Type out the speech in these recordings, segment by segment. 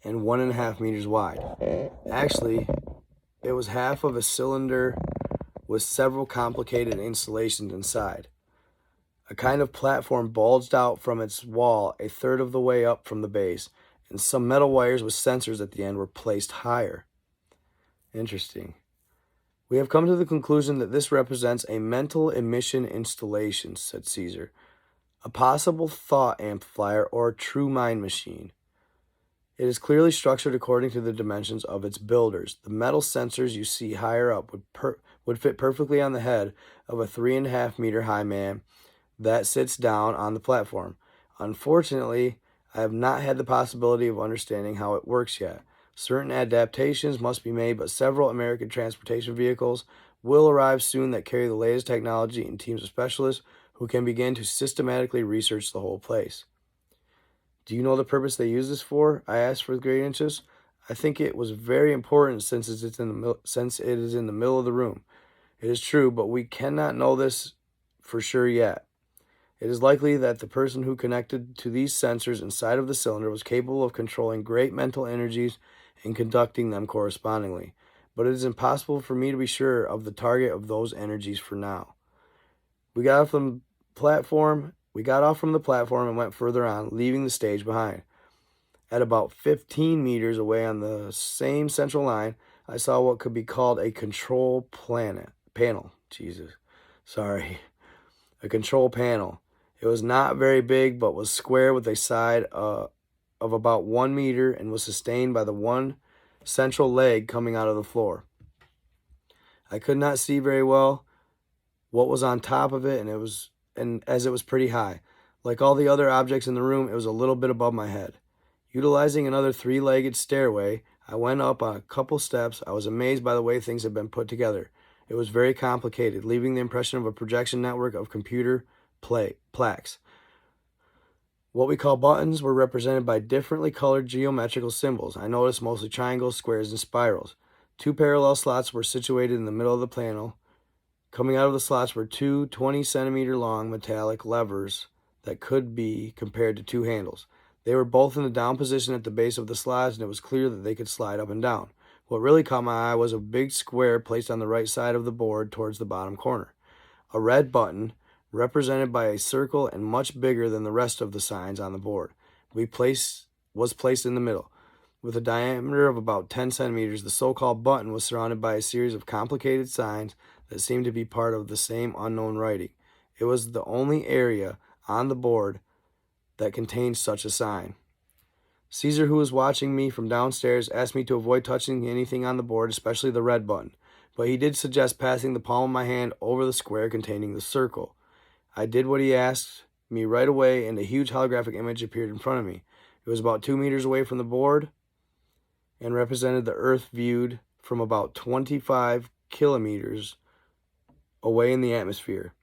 and 1.5 meters wide. Actually, it was half of a cylinder with several complicated installations inside. A kind of platform bulged out from its wall a third of the way up from the base, and some metal wires with sensors at the end were placed higher. Interesting. We have come to the conclusion that this represents a mental emission installation, said Caesar. A possible thought amplifier or a true mind machine. It is clearly structured according to the dimensions of its builders. The metal sensors you see higher up would fit perfectly on the head of a 3.5 meter high man that sits down on the platform. Unfortunately, I have not had the possibility of understanding how it works yet. Certain adaptations must be made, but several American transportation vehicles will arrive soon that carry the latest technology and teams of specialists who can begin to systematically research the whole place. Do you know the purpose they use this for? I asked with great interest. I think it was very important since it is in the middle of the room. It is true, but we cannot know this for sure yet. It is likely that the person who connected to these sensors inside of the cylinder was capable of controlling great mental energies and conducting them correspondingly, but it is impossible for me to be sure of the target of those energies for now. We got off from the platform and went further on, leaving the stage behind. At about 15 meters away on the same central line, I saw what could be called a control panel. A control panel. It was not very big, but was square with a side of about 1 meter and was sustained by the one central leg coming out of the floor. I could not see very well what was on top of it, and as it was pretty high. Like all the other objects in the room, it was a little bit above my head. Utilizing another 3-legged stairway, I went up on a couple steps. I was amazed by the way things had been put together. It was very complicated, leaving the impression of a projection network of computer plaques. What we call buttons were represented by differently colored geometrical symbols. I noticed mostly triangles, squares, and spirals. 2 parallel slots were situated in the middle of the panel. Coming out of the slots were 2 20-centimeter long metallic levers that could be compared to 2 handles. They were both in the down position at the base of the slots, and it was clear that they could slide up and down. What really caught my eye was a big square placed on the right side of the board towards the bottom corner. A red button, represented by a circle and much bigger than the rest of the signs on the board, was placed in the middle. With a diameter of about 10 centimeters, the so-called button was surrounded by a series of complicated signs that seemed to be part of the same unknown writing. It was the only area on the board that contained such a sign. Caesar, who was watching me from downstairs, asked me to avoid touching anything on the board, especially the red button, but he did suggest passing the palm of my hand over the square containing the circle. I did what he asked me right away, and a huge holographic image appeared in front of me. It was about 2 meters away from the board and represented the Earth viewed from about 25 kilometers away in the atmosphere.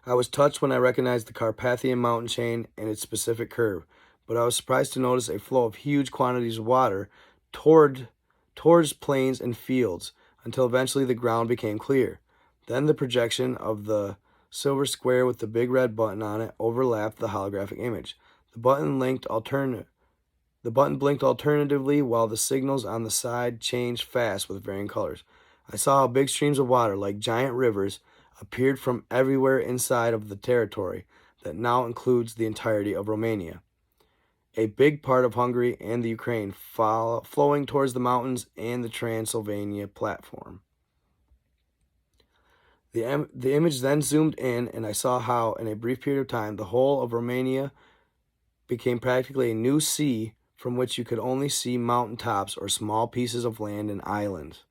I was touched when I recognized the Carpathian mountain chain and its specific curve, but I was surprised to notice a flow of huge quantities of water towards plains and fields until eventually the ground became clear. Then the projection of the silver square with the big red button on it overlapped the holographic image. The button blinked alternatively while the signals on the side changed fast with varying colors. I saw how big streams of water, like giant rivers, appeared from everywhere inside of the territory that now includes the entirety of Romania, a big part of Hungary and the Ukraine, flowing towards the mountains and the Transylvania platform. The image then zoomed in, and I saw how, in a brief period of time, the whole of Romania became practically a new sea from which you could only see mountain tops or small pieces of land and islands.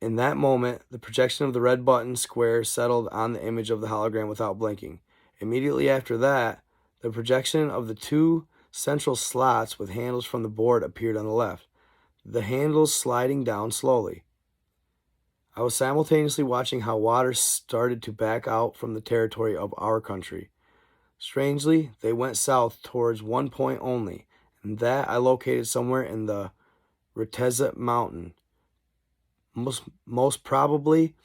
In that moment, the projection of the red button square settled on the image of the hologram without blinking. Immediately after that, the projection of the 2 central slots with handles from the board appeared on the left, the handles sliding down slowly. I was simultaneously watching how water started to back out from the territory of our country. Strangely, they went south towards one point only, and that I located somewhere in the Reteza mountain, most probably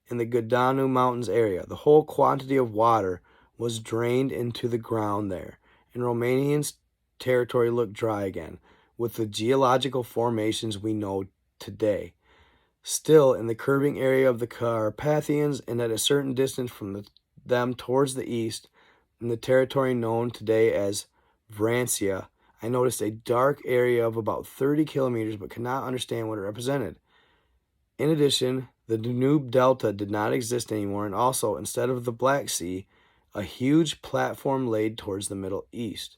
in the Godanu Mountains area. The whole quantity of water was drained into the ground there, and Romanian territory looked dry again, with the geological formations we know today. Still, in the curving area of the Carpathians and at a certain distance from them towards the east, in the territory known today as Vrancia, I noticed a dark area of about 30 kilometers but could not understand what it represented. In addition, the Danube Delta did not exist anymore, and also, instead of the Black Sea, a huge platform laid towards the Middle East.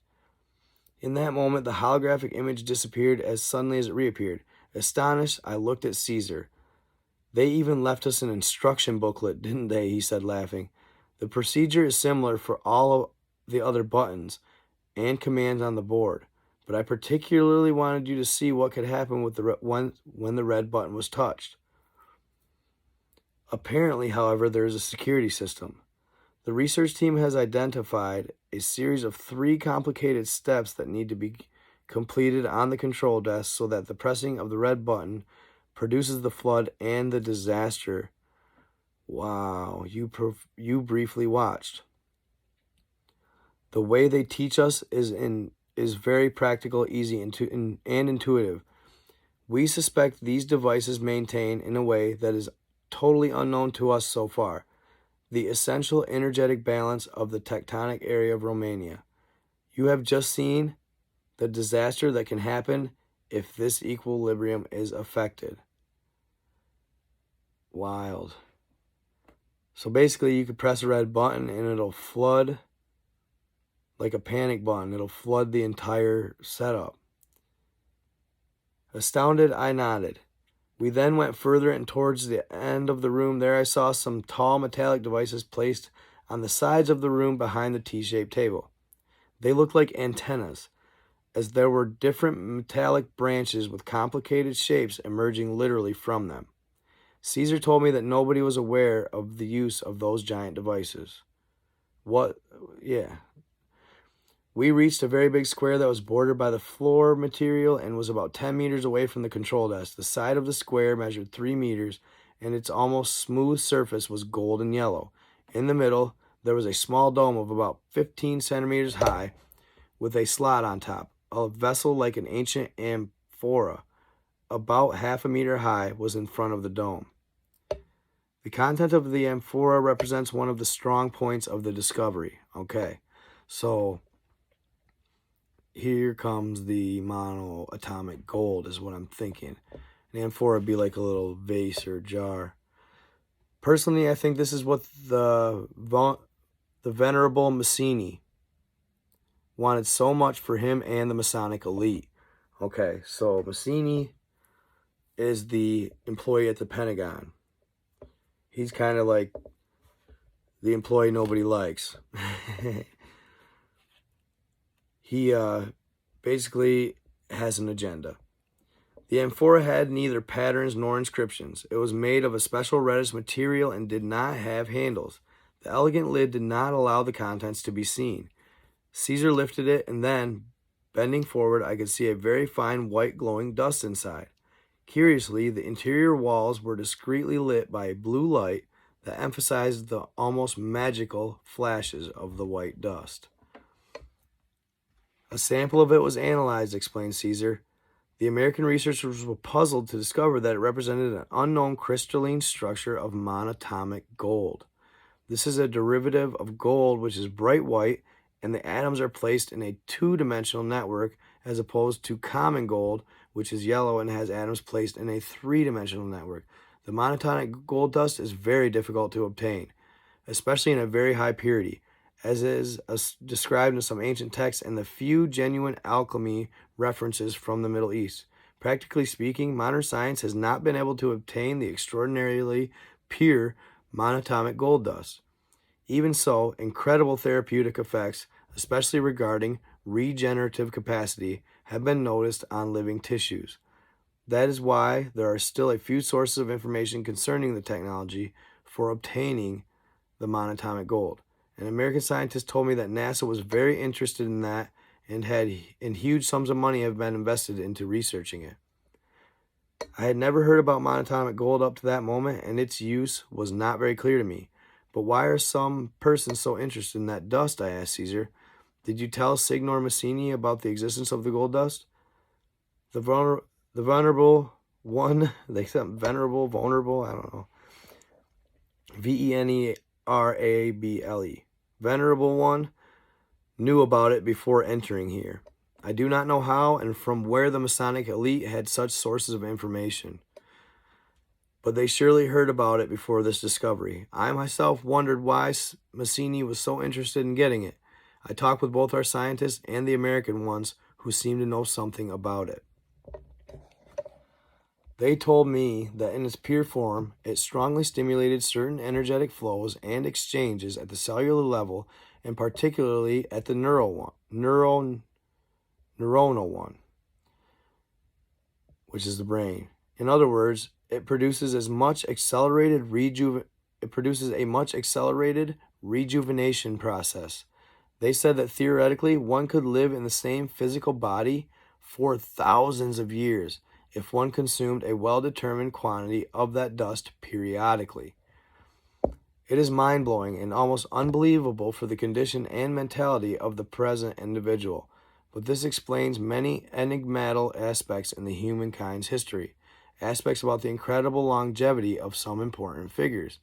In that moment, the holographic image disappeared as suddenly as it reappeared. Astonished, I looked at Caesar. They even left us an instruction booklet, didn't they? He said, laughing. The procedure is similar for all of the other buttons and commands on the board, but I particularly wanted you to see what could happen with when the red button was touched. Apparently, however, there is a security system. The research team has identified a series of 3 complicated steps that need to be completed on the control desk so that the pressing of the red button produces the flood and the disaster. Wow, you briefly watched. The way they teach us is very practical, easy, and intuitive. We suspect these devices maintain in a way that is totally unknown to us so far the essential energetic balance of the tectonic area of Romania. You have just seen the disaster that can happen if this equilibrium is affected. Wild. So basically, you could press a red button and it'll flood like a panic button. It'll flood the entire setup. Astounded, I nodded. We then went further and towards the end of the room. There I saw some tall metallic devices placed on the sides of the room behind the T-shaped table. They looked like antennas, as there were different metallic branches with complicated shapes emerging literally from them. Caesar told me that nobody was aware of the use of those giant devices. We reached a very big square that was bordered by the floor material and was about 10 meters away from the control desk. The side of the square measured 3 meters, and its almost smooth surface was gold and yellow. In the middle, there was a small dome of about 15 centimeters high with a slot on top. A vessel like an ancient amphora, about half a meter high, was in front of the dome. The content of the amphora represents one of the strong points of the discovery. Okay, so here comes the monatomic gold is what I'm thinking. An amphora would be like a little vase or jar. Personally, I think this is what the venerable Mazzini wanted so much for him and the Masonic elite. Okay, so Mazzini is the employee at the Pentagon. He's kind of like the employee nobody likes. He basically has an agenda. The amphora had neither patterns nor inscriptions. It was made of a special reddish material and did not have handles. The elegant lid did not allow the contents to be seen. Caesar lifted it, and then, bending forward, I could see a very fine white glowing dust inside. Curiously, the interior walls were discreetly lit by a blue light that emphasized the almost magical flashes of the white dust. A sample of it was analyzed, explained Caesar. The American researchers were puzzled to discover that it represented an unknown crystalline structure of monatomic gold. This is a derivative of gold which is bright white, and the atoms are placed in a 2-dimensional network as opposed to common gold, which is yellow and has atoms placed in a 3-dimensional network. The monatomic gold dust is very difficult to obtain, especially in a very high purity, as is described in some ancient texts and the few genuine alchemy references from the Middle East. Practically speaking, modern science has not been able to obtain the extraordinarily pure monatomic gold dust. Even so, incredible therapeutic effects, especially regarding regenerative capacity, have been noticed on living tissues. That is why there are still a few sources of information concerning the technology for obtaining the monatomic gold. An American scientist told me that NASA was very interested in that and huge sums of money have been invested into researching it. I had never heard about monatomic gold up to that moment, and its use was not very clear to me. But why are some persons so interested in that dust? I asked Caesar. Did you tell Signor Massini about the existence of the gold dust? The venerable one, they said vulnerable, I don't know. Venerable. Venerable one knew about it before entering here. I do not know how and from where the Masonic elite had such sources of information, but they surely heard about it before this discovery. I myself wondered why Massini was so interested in getting it. I talked with both our scientists and the American ones who seemed to know something about it. They told me that in its pure form, it strongly stimulated certain energetic flows and exchanges at the cellular level, and particularly at the neuronal one, which is the brain. In other words, it produces a much accelerated rejuvenation process. They said that theoretically, one could live in the same physical body for thousands of years if one consumed a well-determined quantity of that dust periodically. It is mind-blowing and almost unbelievable for the condition and mentality of the present individual, but this explains many enigmatical aspects in the humankind's history, aspects about the incredible longevity of some important figures,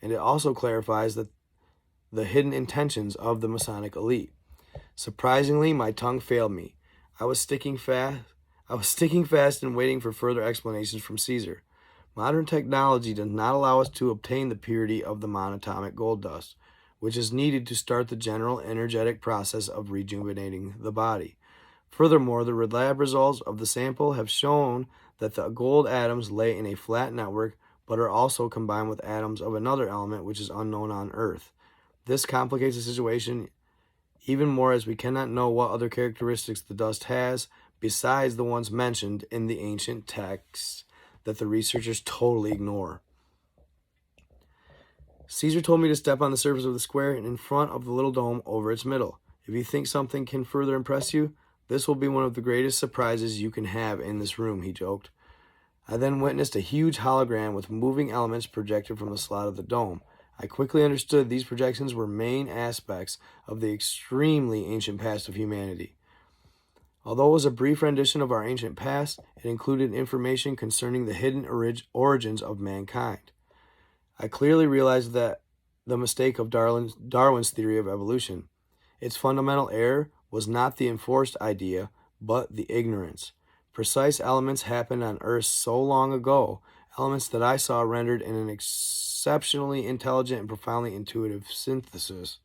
and it also clarifies the hidden intentions of the Masonic elite. Surprisingly, my tongue failed me. I was sticking fast and waiting for further explanations from Caesar. Modern technology does not allow us to obtain the purity of the monatomic gold dust, which is needed to start the general energetic process of rejuvenating the body. Furthermore, the lab results of the sample have shown that the gold atoms lay in a flat network, but are also combined with atoms of another element which is unknown on Earth. This complicates the situation even more, as we cannot know what other characteristics the dust has besides the ones mentioned in the ancient texts that the researchers totally ignore. Caesar told me to step on the surface of the square and in front of the little dome over its middle. If you think something can further impress you, this will be one of the greatest surprises you can have in this room, he joked. I then witnessed a huge hologram with moving elements projected from the slot of the dome. I quickly understood these projections were main aspects of the extremely ancient past of humanity. Although it was a brief rendition of our ancient past, it included information concerning the hidden origins of mankind. I clearly realized that the mistake of Darwin's theory of evolution. Its fundamental error was not the enforced idea, but the ignorance. Precise elements happened on Earth so long ago, elements that I saw rendered in an exceptionally intelligent and profoundly intuitive synthesis.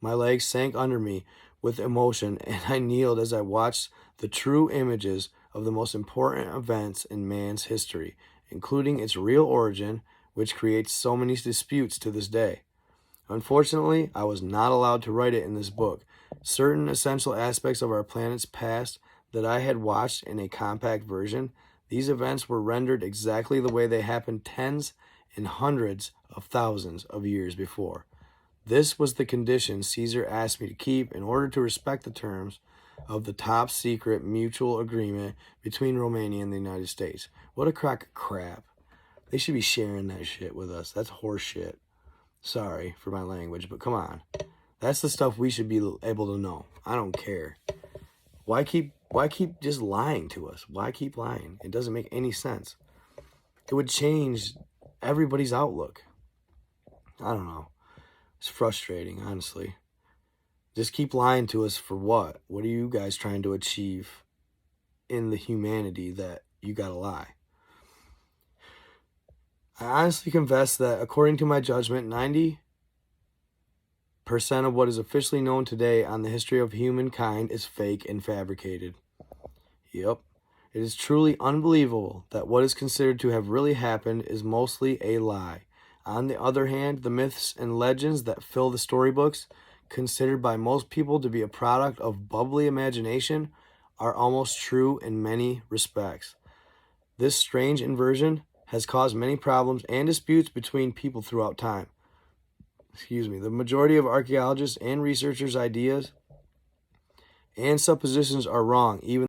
My legs sank under me with emotion, and I kneeled as I watched the true images of the most important events in man's history, including its real origin, which creates so many disputes to this day. Unfortunately, I was not allowed to write it in this book. Certain essential aspects of our planet's past that I had watched in a compact version, these events were rendered exactly the way they happened tens and hundreds of thousands of years before. This was the condition Caesar asked me to keep in order to respect the terms of the top secret mutual agreement between Romania and the United States. What a crock of crap. They should be sharing that shit with us. That's horse shit. Sorry for my language, but come on. That's the stuff we should be able to know. I don't care. Why keep just lying to us? Why keep lying? It doesn't make any sense. It would change everybody's outlook. I don't know. It's frustrating, honestly. Just keep lying to us for what? What are you guys trying to achieve in the humanity that you gotta lie? I honestly confess that, according to my judgment, 90% of what is officially known today on the history of humankind is fake and fabricated. Yep. It is truly unbelievable that what is considered to have really happened is mostly a lie. On the other hand, the myths and legends that fill the storybooks, considered by most people to be a product of bubbly imagination, are almost true in many respects. This strange inversion has caused many problems and disputes between people throughout time. The majority of archaeologists and researchers' ideas and suppositions are wrong, even